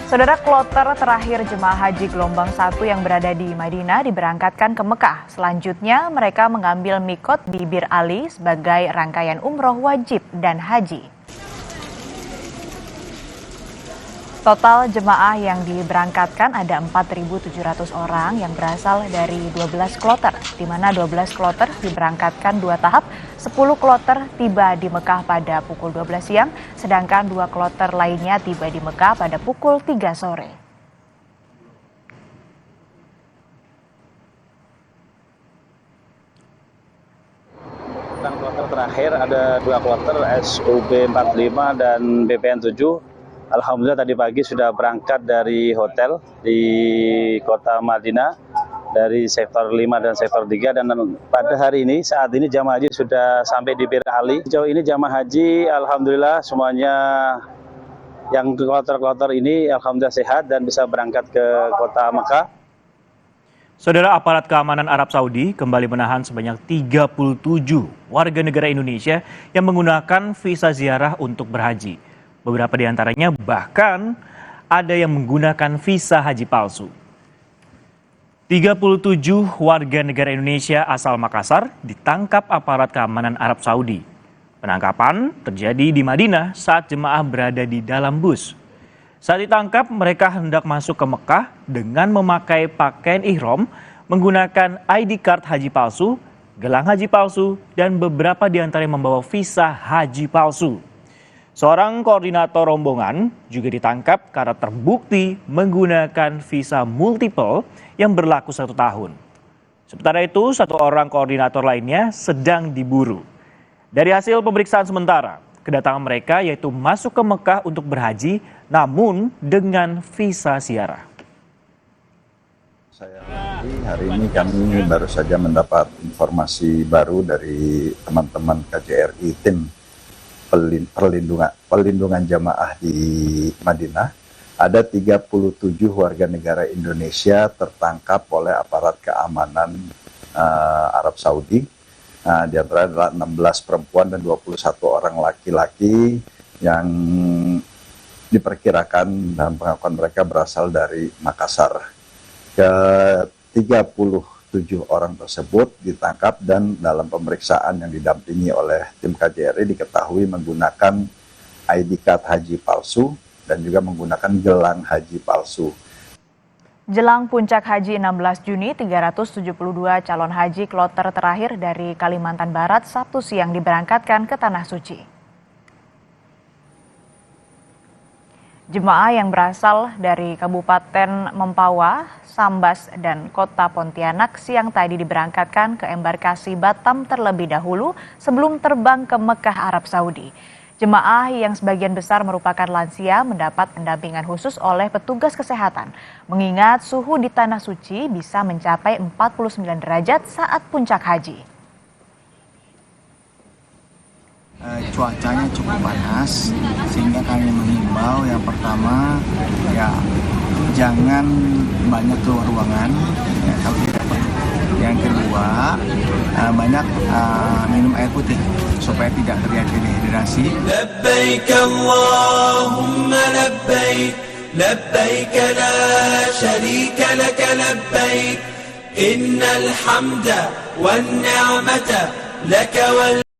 Saudara, kloter terakhir jemaah haji gelombang 1 yang berada di Madinah diberangkatkan ke Mekah. Selanjutnya mereka mengambil mikot di Bir Ali sebagai rangkaian umroh wajib dan haji. Total jemaah yang diberangkatkan ada 4.700 orang yang berasal dari 12 kloter, di mana 12 kloter diberangkatkan 2 tahap, 10 kloter tiba di Mekah pada pukul 12 siang, sedangkan 2 kloter lainnya tiba di Mekah pada pukul 3 sore. Tentang kloter terakhir ada 2 kloter SUB 45 dan BPN 7. Alhamdulillah tadi pagi sudah berangkat dari hotel di kota Madinah dari sektor 5 dan sektor 3, dan pada hari ini saat ini jamaah haji sudah sampai di Bir Ali. Sejauh ini jamaah haji alhamdulillah semuanya yang kloter-kloter ini alhamdulillah sehat dan bisa berangkat ke kota Mekah. Saudara, aparat keamanan Arab Saudi kembali menahan sebanyak 37 warga negara Indonesia yang menggunakan visa ziarah untuk berhaji. Beberapa di antaranya bahkan ada yang menggunakan visa haji palsu. 37 warga negara Indonesia asal Makassar ditangkap aparat keamanan Arab Saudi. Penangkapan terjadi di Madinah saat jemaah berada di dalam bus. Saat ditangkap, mereka hendak masuk ke Mekah dengan memakai pakaian ihram, menggunakan ID card haji palsu, gelang haji palsu, dan beberapa di antaranya membawa visa haji palsu. Seorang koordinator rombongan juga ditangkap karena terbukti menggunakan visa multiple yang berlaku 1 tahun. Sementara itu, 1 orang koordinator lainnya sedang diburu. Dari hasil pemeriksaan sementara, kedatangan mereka yaitu masuk ke Mekah untuk berhaji, namun dengan visa ziarah. Hari ini kami baru saja mendapat informasi baru dari teman-teman KJRI tim perlindungan jamaah di Madinah. Ada 37 warga negara Indonesia tertangkap oleh aparat keamanan Arab Saudi. Di antara adalah 16 perempuan dan 21 orang laki-laki yang diperkirakan dalam pengakuan mereka berasal dari Makassar. Ke-37 orang tersebut ditangkap dan dalam pemeriksaan yang didampingi oleh tim KJRI diketahui menggunakan ID card haji palsu dan juga menggunakan gelang haji palsu. Jelang puncak haji 16 Juni, 372 calon haji kloter terakhir dari Kalimantan Barat Sabtu siang diberangkatkan ke Tanah Suci. Jemaah yang berasal dari Kabupaten Mempawah, Sambas, dan Kota Pontianak siang tadi diberangkatkan ke embarkasi Batam terlebih dahulu sebelum terbang ke Mekah, Arab Saudi. Jemaah yang sebagian besar merupakan lansia mendapat pendampingan khusus oleh petugas kesehatan, mengingat suhu di Tanah Suci bisa mencapai 49 derajat saat puncak haji. Cuacanya cukup panas sehingga kami mengimbau yang pertama ya jangan banyak keluar ruangan ya, kalau tidak perlu. Yang kedua banyak minum air putih supaya tidak terjadi dehidrasi. Labbaik Allahumma labbaik, labbaik la syarika lak labbaik, innal hamda wan ni'mata lak wal